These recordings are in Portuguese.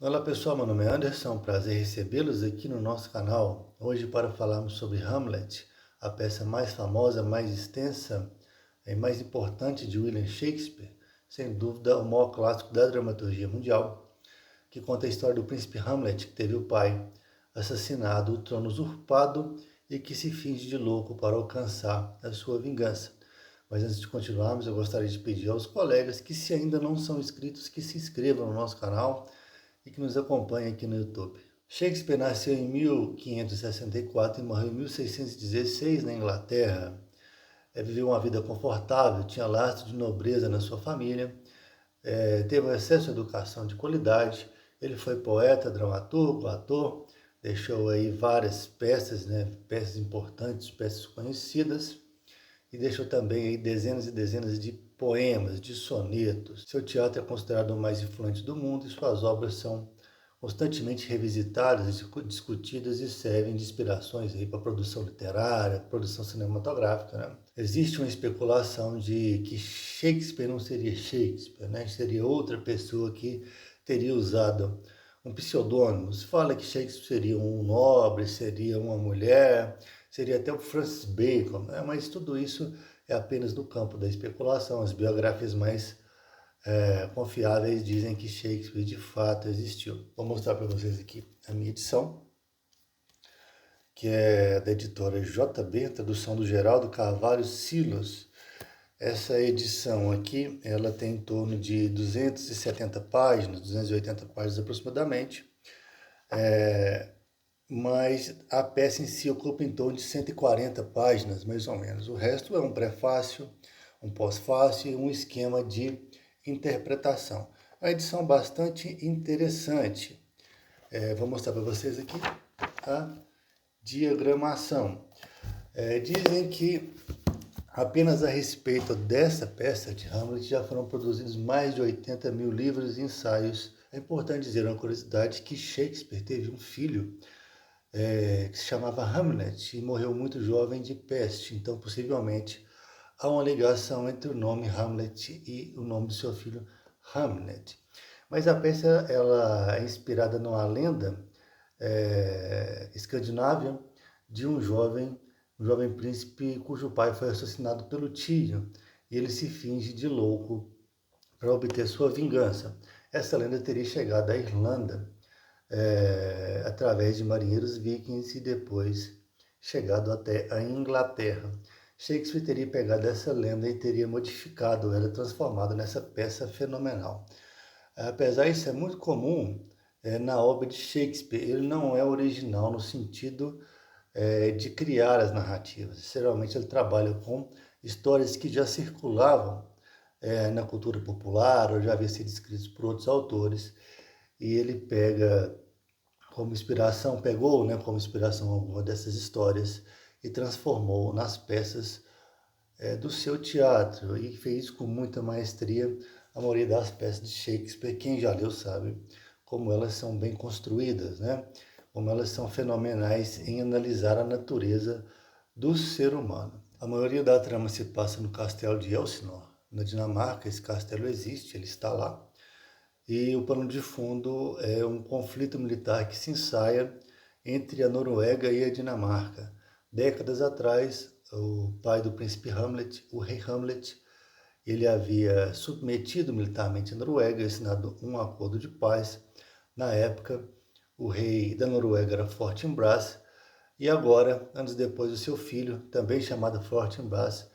Olá pessoal, meu nome é Anderson, é um prazer recebê-los aqui no nosso canal. Hoje para falarmos sobre Hamlet, a peça mais famosa, mais extensa e mais importante de William Shakespeare, sem dúvida o maior clássico da dramaturgia mundial, que conta a história do príncipe Hamlet, que teve o pai assassinado, o trono usurpado e que se finge de louco para alcançar a sua vingança. Mas antes de continuarmos, eu gostaria de pedir aos colegas que, se ainda não são inscritos, que se inscrevam no nosso canal e que nos acompanha aqui no YouTube. Shakespeare nasceu em 1564 e morreu em 1616 na Inglaterra. Viveu uma vida confortável, tinha lastro de nobreza na sua família, teve um acesso à educação de qualidade. Ele foi poeta, dramaturgo, ator, deixou aí várias peças, peças importantes, peças conhecidas, e deixou também aí dezenas e dezenas de poemas, de sonetos. Seu teatro é considerado o mais influente do mundo e suas obras são constantemente revisitadas, discutidas e servem de inspirações para a produção literária, produção cinematográfica. Né? Existe uma especulação de que Shakespeare não seria Shakespeare, né? Seria outra pessoa que teria usado um pseudônimo. Se fala que Shakespeare seria um nobre, seria uma mulher, seria até o Francis Bacon, né? Mas tudo isso é apenas no campo da especulação. As biografias mais confiáveis dizem que Shakespeare de fato existiu. Vou mostrar para vocês aqui a minha edição, que é da editora JB, tradução do Geraldo Carvalho Silos. Essa edição aqui, ela tem em torno de 270 páginas, 280 páginas aproximadamente, mas a peça em si ocupa em torno de 140 páginas, mais ou menos. O resto é um prefácio, um pós-fácio e um esquema de interpretação. A edição é bastante interessante. Vou mostrar para vocês aqui a diagramação. Dizem que apenas a respeito dessa peça de Hamlet já foram produzidos mais de 80 mil livros e ensaios. É importante dizer uma curiosidade que Shakespeare teve um filho que se chamava Hamlet e morreu muito jovem de peste. Então, possivelmente, há uma ligação entre o nome Hamlet e o nome do seu filho Hamlet. Mas a peça ela é inspirada numa lenda escandinava de um jovem príncipe cujo pai foi assassinado pelo tio e ele se finge de louco para obter sua vingança. Essa lenda teria chegado à Irlanda através de marinheiros vikings e depois chegado até a Inglaterra. Shakespeare teria pegado essa lenda e teria modificado ela, transformado nessa peça fenomenal. Apesar disso, é muito comum na obra de Shakespeare. Ele não é original no sentido de criar as narrativas. Geralmente ele trabalha com histórias que já circulavam na cultura popular ou já haviam sido escritas por outros autores, e ele pegou como inspiração alguma dessas histórias e transformou nas peças do seu teatro, e fez com muita maestria. A maioria das peças de Shakespeare, quem já leu sabe como elas são bem construídas, né? Como elas são fenomenais em analisar a natureza do ser humano. A maioria da trama se passa no castelo de Elsinore, na Dinamarca. Esse castelo existe, ele está lá. E o pano de fundo é um conflito militar que se ensaia entre a Noruega e a Dinamarca. Décadas atrás, o pai do príncipe Hamlet, o rei Hamlet, ele havia submetido militarmente a Noruega e assinado um acordo de paz. Na época, o rei da Noruega era Fortinbras, e agora, anos depois, o seu filho, também chamado Fortinbras,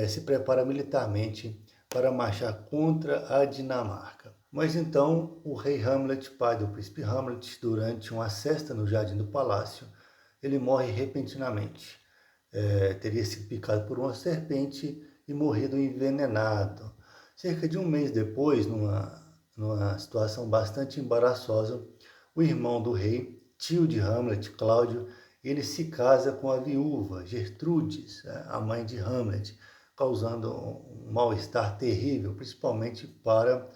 se prepara militarmente para marchar contra a Dinamarca. Mas então, o rei Hamlet, pai do príncipe Hamlet, durante uma festa no jardim do palácio, ele morre repentinamente. Teria sido picado por uma serpente e morrido envenenado. Cerca de um mês depois, numa situação bastante embaraçosa, o irmão do rei, tio de Hamlet, Cláudio, ele se casa com a viúva Gertrudes, a mãe de Hamlet, causando um mal-estar terrível, principalmente para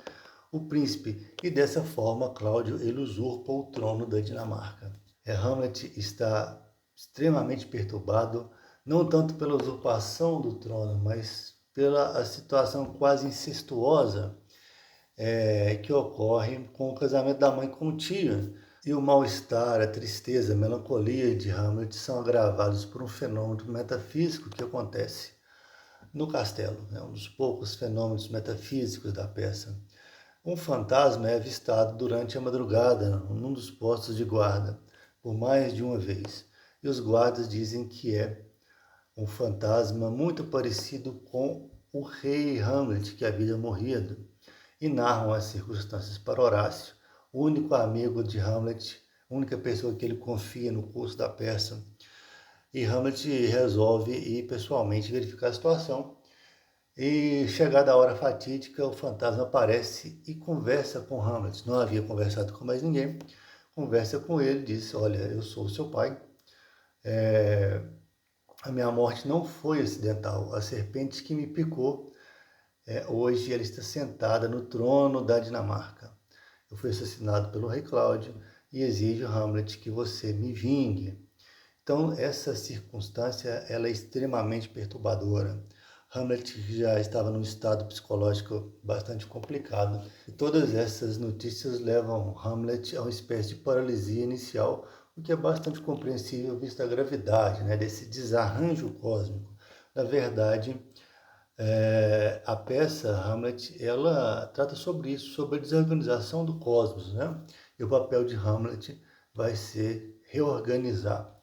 o príncipe. E dessa forma, Cláudio ele usurpa o trono da Dinamarca. Hamlet está extremamente perturbado, não tanto pela usurpação do trono, mas pela a situação quase incestuosa que ocorre com o casamento da mãe com o tio. E o mal-estar, a tristeza, a melancolia de Hamlet são agravados por um fenômeno metafísico que acontece no castelo, um dos poucos fenômenos metafísicos da peça. Um fantasma é avistado durante a madrugada num dos postos de guarda, por mais de uma vez, e os guardas dizem que é um fantasma muito parecido com o rei Hamlet, que havia morrido, e narram as circunstâncias para Horácio, o único amigo de Hamlet, a única pessoa que ele confia no curso da peça. E Hamlet resolve ir pessoalmente verificar a situação. E chegada a hora fatídica, o fantasma aparece e conversa com Hamlet. Não havia conversado com mais ninguém. Conversa com ele, diz: olha, eu sou o seu pai. A minha morte não foi acidental. A serpente que me picou, hoje ela está sentada no trono da Dinamarca. Eu fui assassinado pelo rei Cláudio e exijo, Hamlet, que você me vingue. Então, essa circunstância ela é extremamente perturbadora. Hamlet já estava num estado psicológico bastante complicado e todas essas notícias levam Hamlet a uma espécie de paralisia inicial, o que é bastante compreensível vista a gravidade, desse desarranjo cósmico. Na verdade, a peça Hamlet ela trata sobre isso, sobre a desorganização do cosmos, E o papel de Hamlet vai ser reorganizar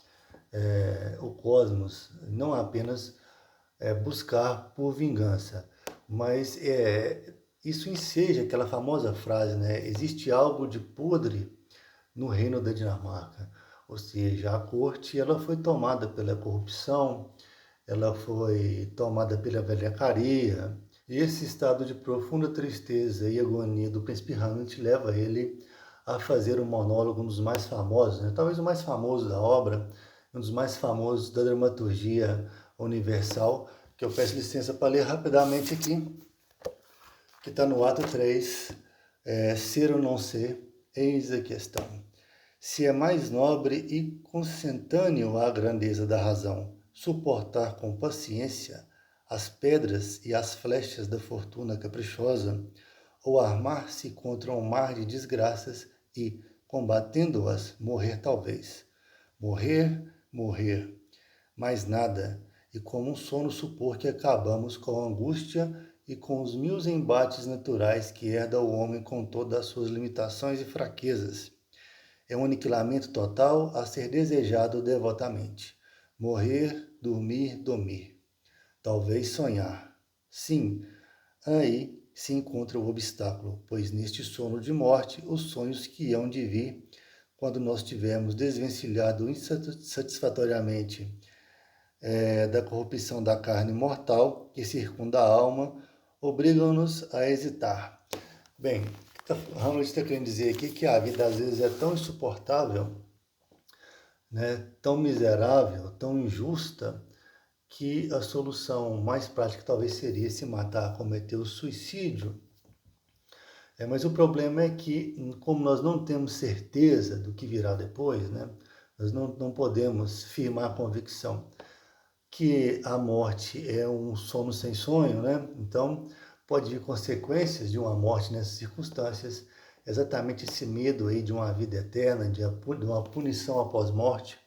o cosmos, não apenas buscar por vingança, mas isso enseja aquela famosa frase, existe algo de podre no reino da Dinamarca, ou seja, a corte ela foi tomada pela corrupção, ela foi tomada pela velhacaria, e esse estado de profunda tristeza e agonia do príncipe Hamlet leva ele a fazer um monólogo, um dos mais famosos, talvez o mais famoso da obra, um dos mais famosos da dramaturgia universal, que eu peço licença para ler rapidamente aqui, que está no ato 3, ser ou não ser, eis a questão. Se é mais nobre e consentâneo à grandeza da razão suportar com paciência as pedras e as flechas da fortuna caprichosa, ou armar-se contra um mar de desgraças e, combatendo-as, morrer talvez. Morrer, morrer, mais nada, e como um sono supor que acabamos com a angústia e com os mil embates naturais que herda o homem com todas as suas limitações e fraquezas. É um aniquilamento total a ser desejado devotamente. Morrer, dormir, dormir. Talvez sonhar. Sim, aí se encontra o obstáculo, pois neste sono de morte, os sonhos que hão de vir, quando nós tivermos desvencilhado insatisfatoriamente da corrupção da carne mortal que circunda a alma, obrigam-nos a hesitar. Bem, Hamlet está querendo dizer aqui que a vida às vezes é tão insuportável, tão miserável, tão injusta, que a solução mais prática talvez seria se matar, cometer o suicídio. Mas o problema é que, como nós não temos certeza do que virá depois, nós não podemos firmar a convicção que a morte é um sono sem sonho, Então, pode vir consequências de uma morte nessas circunstâncias, exatamente esse medo aí de uma vida eterna, de uma punição após morte,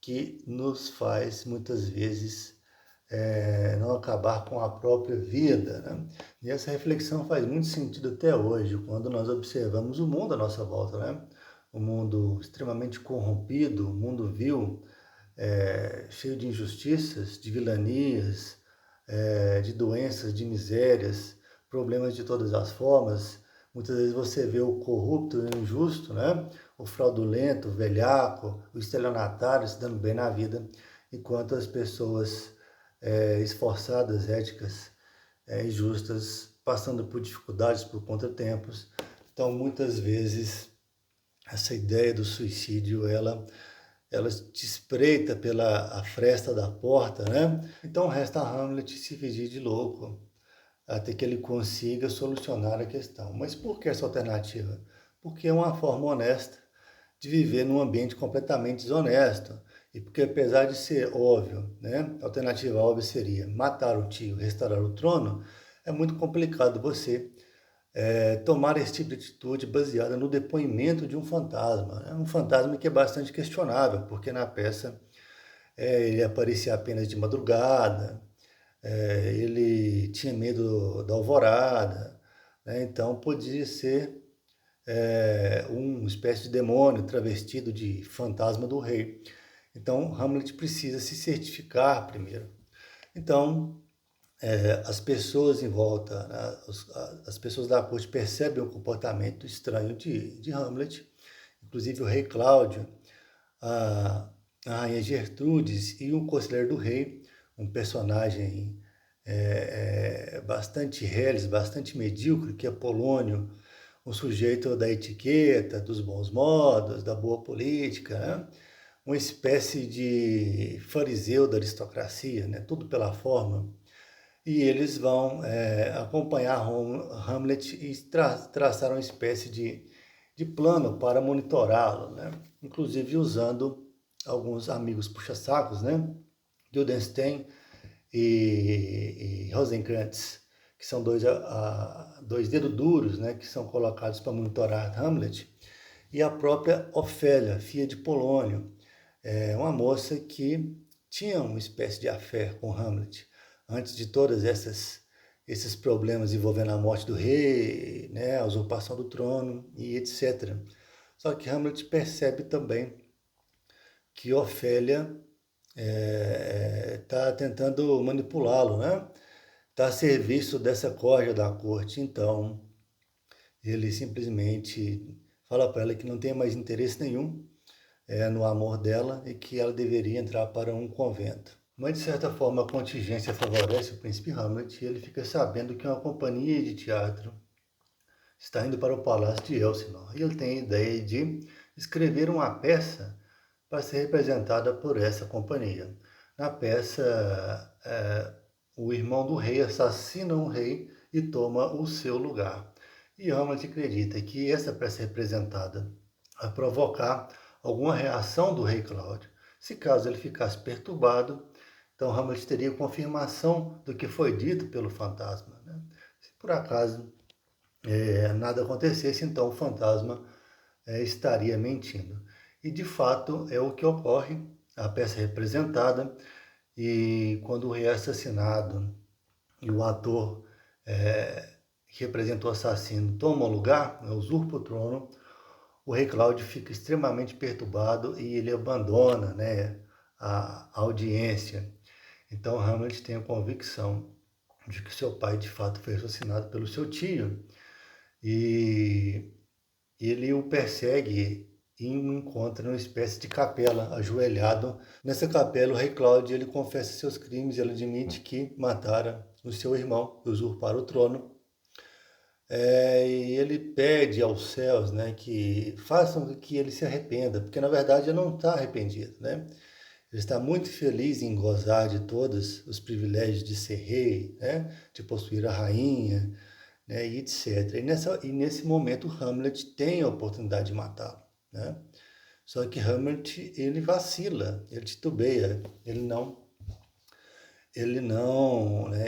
que nos faz, muitas vezes, não acabar com a própria vida. E essa reflexão faz muito sentido até hoje, quando nós observamos o mundo à nossa volta, Um mundo extremamente corrompido, um mundo vil, cheio de injustiças, de vilanias, de doenças, de misérias, problemas de todas as formas. Muitas vezes você vê o corrupto e o injusto, O fraudulento, o velhaco, o estelionatário se dando bem na vida, enquanto as pessoas esforçadas, éticas e justas, passando por dificuldades, por contratempos. Então, muitas vezes, essa ideia do suicídio, ela te espreita pela a fresta da porta, Então resta a Hamlet se fingir de louco, até que ele consiga solucionar a questão. Mas por que essa alternativa? Porque é uma forma honesta de viver num ambiente completamente desonesto. E porque, apesar de ser óbvio, a alternativa óbvia seria matar o tio, restaurar o trono, é muito complicado você tomar esse tipo de atitude baseada no depoimento de um fantasma, né? Um fantasma que é bastante questionável, porque na peça ele aparecia apenas de madrugada, ele tinha medo da alvorada, né? Então podia ser uma espécie de demônio travestido de fantasma do rei. Então Hamlet precisa se certificar primeiro. Então as pessoas em volta, né, as pessoas da corte percebem o comportamento estranho de Hamlet, inclusive o rei Cláudio, a, a rainha Gertrudes e o conselheiro do rei, um personagem bastante reles, bastante medíocre, que é Polônio, um sujeito da etiqueta, dos bons modos, da boa política, né? Uma espécie de fariseu da aristocracia, né? Tudo pela forma. E eles vão acompanhar Hamlet e traçar uma espécie de plano para monitorá-lo, né? Inclusive usando alguns amigos puxa-sacos, né? Guildenstern e Rosencrantz, que são dois dedos duros, né? Que são colocados para monitorar Hamlet, e a própria Ofélia, filha de Polônio, uma moça que tinha uma espécie de affair com Hamlet, antes de todas esses problemas envolvendo a morte do rei, né, a usurpação do trono e etc. Só que Hamlet percebe também que Ofélia está tentando manipulá-lo, né? Está a serviço dessa corja da corte. Então, ele simplesmente fala para ela que não tem mais interesse nenhum no amor dela e que ela deveria entrar para um convento. Mas, de certa forma, a contingência favorece o príncipe Hamlet e ele fica sabendo que uma companhia de teatro está indo para o palácio de Elsinore. E ele tem a ideia de escrever uma peça para ser representada por essa companhia. Na peça, o irmão do rei assassina um rei e toma o seu lugar. E Hamlet acredita que essa peça representada vai provocar alguma reação do rei Cláudio. Se caso ele ficasse perturbado, então Hamlet teria confirmação do que foi dito pelo fantasma, né? Se por acaso nada acontecesse, então o fantasma estaria mentindo. E de fato é o que ocorre, a peça é representada, e quando o rei é assassinado e o ator que representou o assassino toma o lugar, usurpa o trono, o rei Cláudio fica extremamente perturbado e ele abandona, né, a audiência. Então Hamlet tem a convicção de que seu pai de fato foi assassinado pelo seu tio e ele o persegue e o encontra numa espécie de capela, ajoelhado. Nessa capela, o rei Cláudio ele confessa seus crimes e ele admite que matara o seu irmão, usurpar o trono. E ele pede aos céus, né, que façam com que ele se arrependa, porque na verdade ele não está arrependido, né? Ele está muito feliz em gozar de todos os privilégios de ser rei, né, de possuir a rainha, né, e etc. E nesse momento Hamlet tem a oportunidade de matá-lo, né? Só que Hamlet ele vacila, ele titubeia, ele não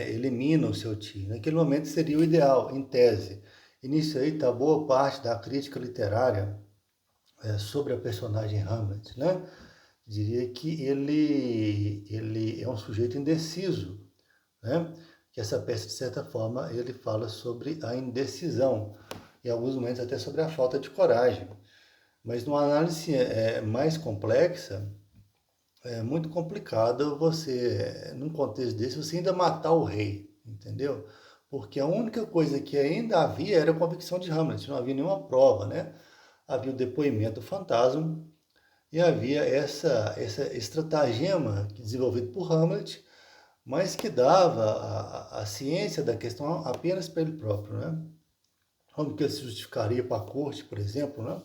elimina o seu tio. Naquele momento seria o ideal, em tese. E nisso aí está boa parte da crítica literária sobre a personagem Hamlet, né? Diria que ele é um sujeito indeciso, né? Que essa peça, de certa forma, ele fala sobre a indecisão, em alguns momentos até sobre a falta de coragem. Mas numa análise mais complexa, é muito complicado você, num contexto desse, você ainda matar o rei, entendeu? Porque a única coisa que ainda havia era a convicção de Hamlet, não havia nenhuma prova, né? Havia o depoimento fantasma e havia essa estratagema desenvolvido por Hamlet, mas que dava a ciência da questão apenas para ele próprio, né? Como que ele se justificaria para a corte, por exemplo, né?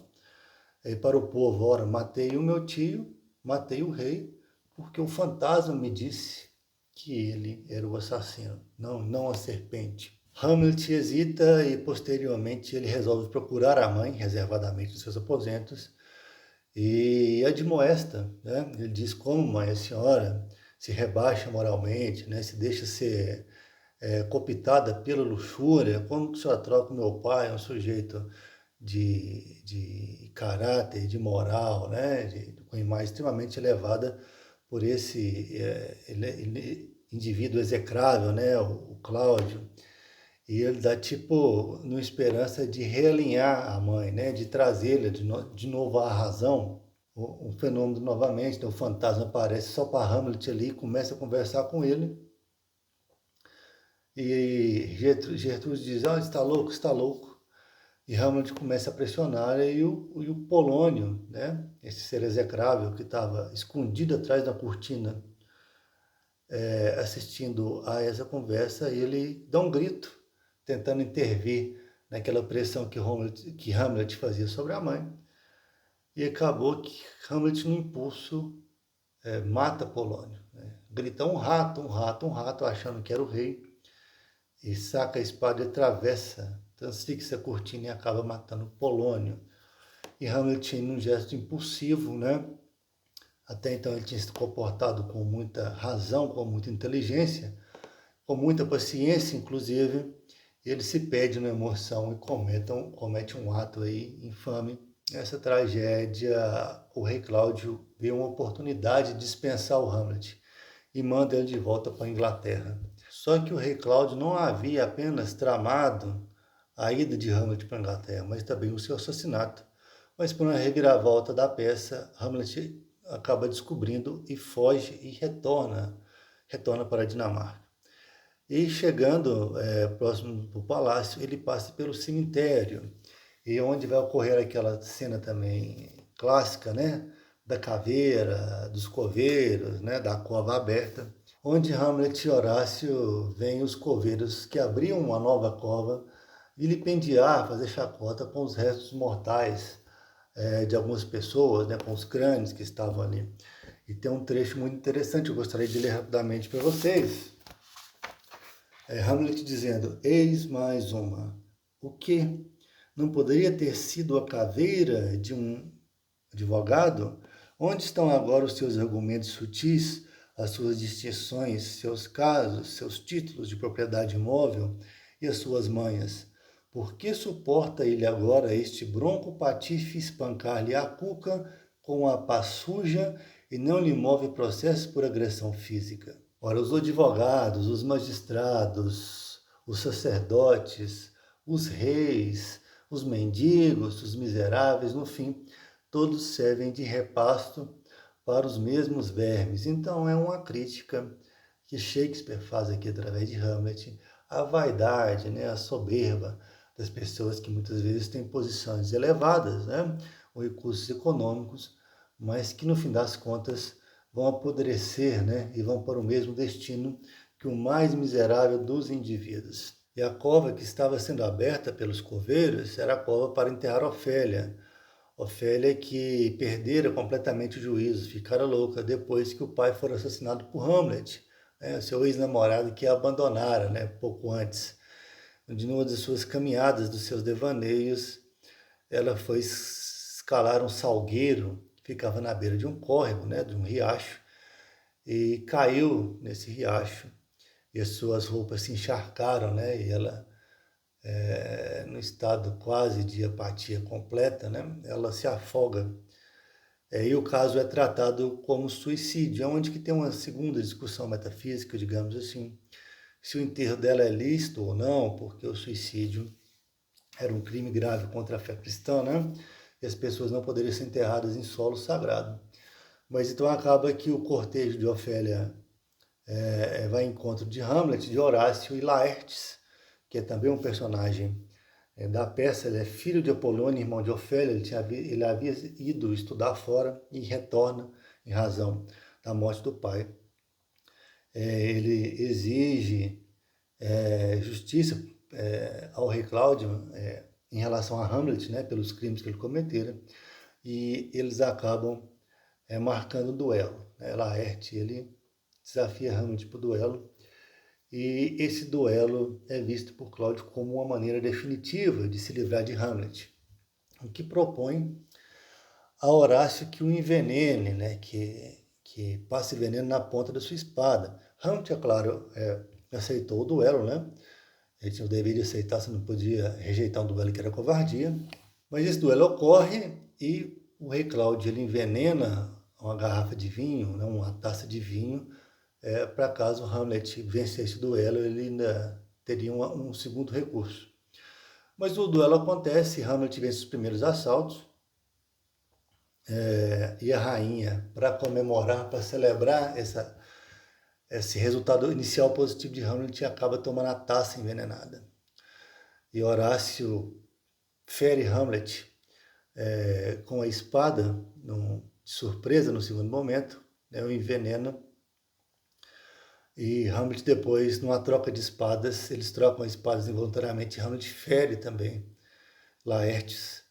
E para o povo, ora, matei o meu tio, matei o rei, porque o fantasma me disse que ele era o assassino, não a serpente. Hamlet hesita e posteriormente ele resolve procurar a mãe, reservadamente nos seus aposentos, e admoesta, né? Ele diz como, mãe, a senhora se rebaixa moralmente, né? Se deixa ser cooptada pela luxúria, como que o senhor troca o meu pai, um sujeito de caráter, de moral, né, com imagem extremamente elevada por esse indivíduo execrável, né, o Cláudio. E ele dá tipo, numa esperança de realinhar a mãe, né, de trazê-la de novo à razão. O fenômeno novamente, né, o fantasma aparece só para Hamlet ali, começa a conversar com ele. E Gertrude diz, está louco, está louco. E Hamlet começa a pressionar, e o Polônio, né, esse ser execrável que estava escondido atrás da cortina, assistindo a essa conversa, ele dá um grito, tentando intervir naquela pressão que Hamlet fazia sobre a mãe. E acabou que Hamlet, no impulso, mata Polônio. Né? Grita um rato, um rato, um rato, achando que era o rei, e saca a espada e atravessa, transfixa a cortina e acaba matando Polônio. E Hamlet, num gesto impulsivo, né? Até então ele tinha se comportado com muita razão, com muita inteligência, com muita paciência, inclusive, ele se perde na emoção e comete um ato aí infame. Nessa tragédia, o rei Cláudio vê uma oportunidade de dispensar o Hamlet e manda ele de volta para a Inglaterra. Só que o rei Cláudio não havia apenas tramado a ida de Hamlet para a Inglaterra, mas também o seu assassinato. Mas por uma reviravolta da peça, Hamlet acaba descobrindo e foge e retorna para a Dinamarca. E chegando próximo do palácio, ele passa pelo cemitério, e onde vai ocorrer aquela cena também clássica, né? Da caveira, dos coveiros, né? Da cova aberta, onde Hamlet e Horácio veem os coveiros que abriam uma nova cova vilipendiar, fazer chacota com os restos mortais de algumas pessoas, né? Com os crânios que estavam ali. E tem um trecho muito interessante, eu gostaria de ler rapidamente para vocês. Hamlet dizendo, eis mais uma. O que? Não poderia ter sido a caveira de um advogado? Onde estão agora os seus argumentos sutis, as suas distinções, seus casos, seus títulos de propriedade imóvel e as suas manhas? Por que suporta ele agora este bronco patife espancar-lhe a cuca com a pá suja e não lhe move processo por agressão física? Ora, os advogados, os magistrados, os sacerdotes, os reis, os mendigos, os miseráveis, no fim, todos servem de repasto para os mesmos vermes. Então, é uma crítica que Shakespeare faz aqui através de Hamlet à vaidade, né, à soberba das pessoas que muitas vezes têm posições elevadas, né, ou recursos econômicos, mas que no fim das contas vão apodrecer, né, e vão para o mesmo destino que o mais miserável dos indivíduos. E a cova que estava sendo aberta pelos coveiros era a cova para enterrar Ofélia. Ofélia que perdera completamente o juízo, ficara louca depois que o pai fora assassinado por Hamlet, né, seu ex-namorado que a abandonara, né, pouco antes. De numa das suas caminhadas, dos seus devaneios, ela foi escalar um salgueiro que ficava na beira de um córrego, né, de um riacho, e caiu nesse riacho, e as suas roupas se encharcaram, né, e ela, no estado quase de apatia completa, né, ela se afoga. E o caso é tratado como suicídio, é onde que tem uma segunda discussão metafísica, digamos assim, se o enterro dela é lícito ou não, porque o suicídio era um crime grave contra a fé cristã, né? E as pessoas não poderiam ser enterradas em solo sagrado. Mas então acaba que o cortejo de Ofélia vai em encontro de Hamlet, de Horácio e Laertes, que é também um personagem da peça. Ele é filho de Apolônio, irmão de Ofélia. Ele havia ido estudar fora e retorna em razão da morte do pai. Ele exige justiça ao rei Cláudio em relação a Hamlet, né, pelos crimes que ele cometera, e eles acabam marcando o duelo. Né? Laerte, ele desafia Hamlet para o duelo, e esse duelo é visto por Cláudio como uma maneira definitiva de se livrar de Hamlet, o que propõe a Horácio que o envenene, né, que passe veneno na ponta da sua espada. Hamlet, é claro, aceitou o duelo, né? Ele tinha o dever de aceitar, você não podia rejeitar um duelo que era covardia. Mas esse duelo ocorre e o rei Cláudio ele envenena uma garrafa de vinho, né, uma taça de vinho, para caso Hamlet vencesse o duelo, ele ainda teria um segundo recurso. Mas o duelo acontece, Hamlet vence os primeiros assaltos, e a rainha, para comemorar, para celebrar esse resultado inicial positivo de Hamlet, acaba tomando a taça envenenada. E Horácio fere Hamlet com a espada, de surpresa no segundo momento, né, o envenena. E Hamlet depois, numa troca de espadas, eles trocam espadas involuntariamente, Hamlet fere também Laertes,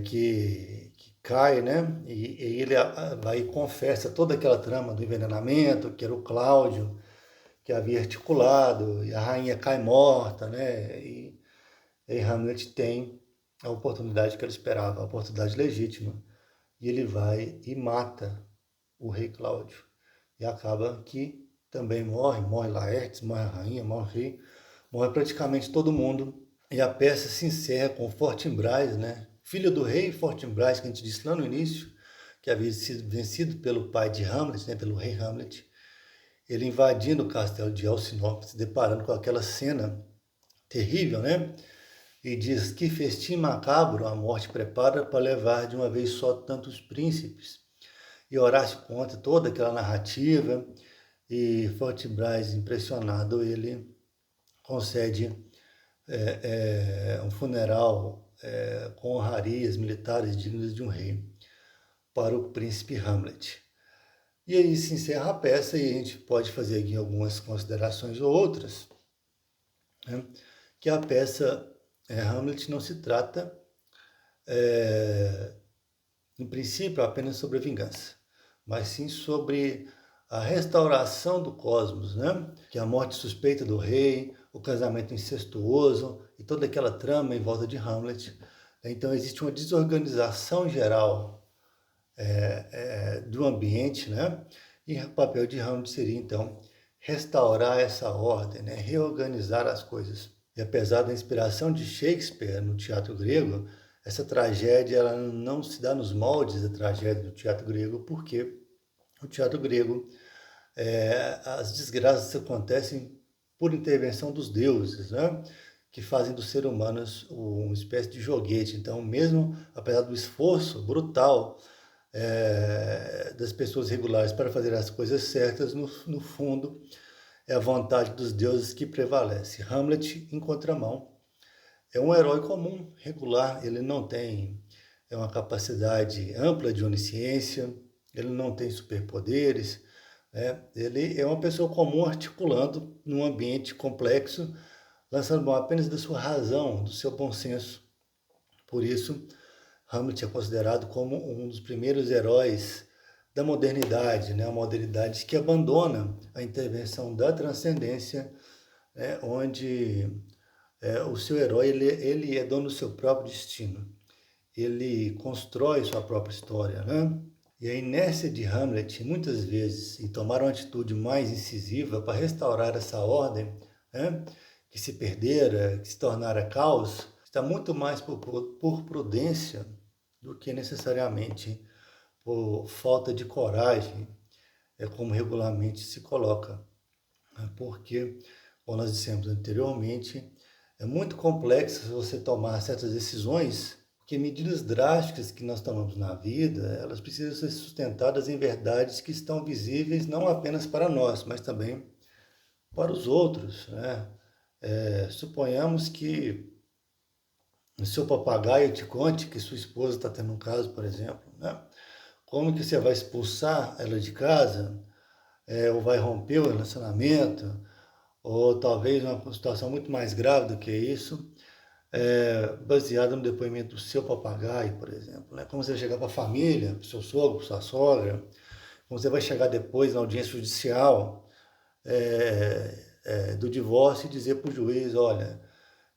que cai, né? E ele vai e confessa toda aquela trama do envenenamento, que era o Cláudio, que havia articulado, e a rainha cai morta, né? E Hamlet tem a oportunidade que ele esperava, a oportunidade legítima, e ele vai e mata o rei Cláudio. E acaba que também morre Laertes, morre a rainha, morre o rei, morre praticamente todo mundo. E a peça se encerra com Fortinbras, né? Filho do rei Fortinbras, que a gente disse lá no início, que havia sido vencido pelo pai de Hamlet, né? Pelo rei Hamlet. Ele invadindo o castelo de Elsinore, se deparando com aquela cena terrível, né? E diz que festim macabro a morte prepara para levar de uma vez só tantos príncipes. E Horácio conta toda aquela narrativa e Fortinbras, impressionado, ele concede um funeral com honrarias militares dignas de um rei para o príncipe Hamlet. E aí se encerra a peça e a gente pode fazer aqui algumas considerações ou outras, né? Que a peça Hamlet não se trata, no princípio, apenas sobre a vingança, mas sim sobre a restauração do cosmos, né? Que é a morte suspeita do rei, o casamento incestuoso e toda aquela trama em volta de Hamlet. Então existe uma desorganização geral do ambiente, né? E o papel de Hamlet seria, então, restaurar essa ordem, né? Reorganizar as coisas. E apesar da inspiração de Shakespeare no teatro grego, essa tragédia ela não se dá nos moldes da tragédia do teatro grego, porque o teatro grego, as desgraças acontecem por intervenção dos deuses, né? Que fazem dos seres humanos uma espécie de joguete. Então, mesmo apesar do esforço brutal das pessoas regulares para fazer as coisas certas, no fundo, é a vontade dos deuses que prevalece. Hamlet, em contramão, é um herói comum, regular, ele não tem uma capacidade ampla de onisciência, ele não tem superpoderes, né? Ele é uma pessoa comum articulando num ambiente complexo, lançando mão apenas da sua razão, do seu bom senso. Por isso, Hamlet é considerado como um dos primeiros heróis da modernidade, né? A modernidade que abandona a intervenção da transcendência, né? Onde o seu herói ele é dono do seu próprio destino, ele constrói sua própria história, né? E a inércia de Hamlet, muitas vezes, em tomar uma atitude mais incisiva para restaurar essa ordem, né? Que se perdera, que se tornara caos, está muito mais por prudência do que necessariamente por falta de coragem, como regularmente se coloca. Porque, como nós dissemos anteriormente, é muito complexo você tomar certas decisões, porque medidas drásticas que nós tomamos na vida, elas precisam ser sustentadas em verdades que estão visíveis não apenas para nós, mas também para os outros, né? Suponhamos que o seu papagaio te conte que sua esposa está tendo um caso, por exemplo, né? Como que você vai expulsar ela de casa, ou vai romper o relacionamento, ou talvez uma situação muito mais grave do que isso, baseada no depoimento do seu papagaio, por exemplo, né? Como você vai chegar para a família, para o seu sogro, para sua sogra, como você vai chegar depois na audiência judicial do divórcio e dizer para o juiz, olha,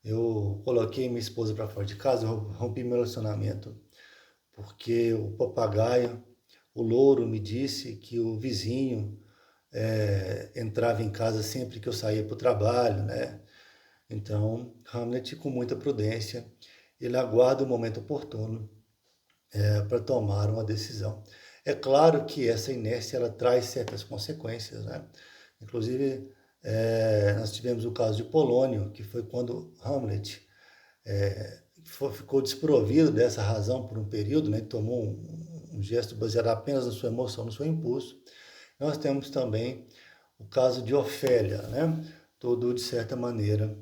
eu coloquei minha esposa para fora de casa, eu rompi meu relacionamento, porque o papagaio, o louro me disse que o vizinho entrava em casa sempre que eu saía para o trabalho, né? Então, Hamlet, com muita prudência, ele aguarda o momento oportuno para tomar uma decisão. É claro que essa inércia ela traz certas consequências, né? Inclusive, nós tivemos o caso de Polônio, que foi quando Hamlet ficou desprovido dessa razão por um período, né? Tomou um gesto baseado apenas na sua emoção, no seu impulso. Nós temos também o caso de Ofélia, né? Todo, de certa maneira,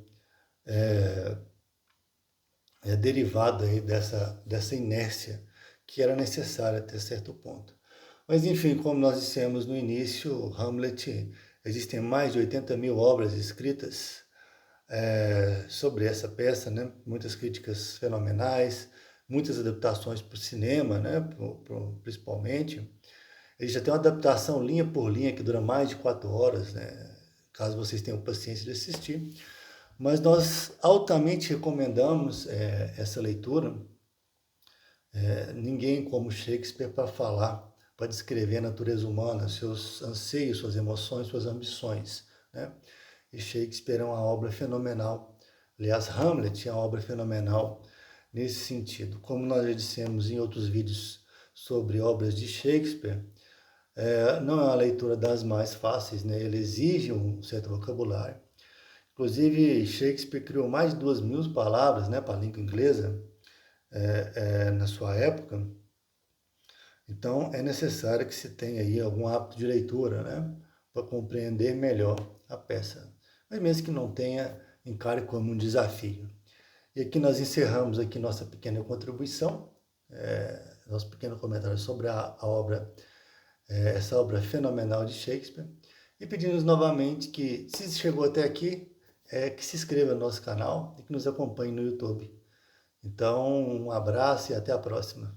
derivado aí dessa inércia que era necessária até certo ponto. Mas, enfim, como nós dissemos no início, Hamlet, existem mais de 80 mil obras escritas sobre essa peça, né? Muitas críticas fenomenais, muitas adaptações para o cinema, né? Principalmente. Ele já tem uma adaptação linha por linha que dura mais de 4 horas, né? Caso vocês tenham paciência de assistir. Mas nós altamente recomendamos essa leitura. Ninguém como Shakespeare para falar, para descrever a natureza humana, seus anseios, suas emoções, suas ambições, né? E Shakespeare é uma obra fenomenal. Aliás, Hamlet é uma obra fenomenal nesse sentido. Como nós já dissemos em outros vídeos sobre obras de Shakespeare, não é uma leitura das mais fáceis, né? Ele exige um certo vocabulário. Inclusive, Shakespeare criou mais de 2.000 palavras, né, para a língua inglesa na sua época. Então, é necessário que se tenha aí algum hábito de leitura, né, para compreender melhor a peça. Mas mesmo que não tenha, encare como um desafio. E aqui nós encerramos aqui nossa pequena contribuição, nosso pequeno comentário sobre a obra, essa obra fenomenal de Shakespeare. E pedimos novamente que, se chegou até aqui, que se inscreva no nosso canal e que nos acompanhe no YouTube. Então, um abraço e até a próxima.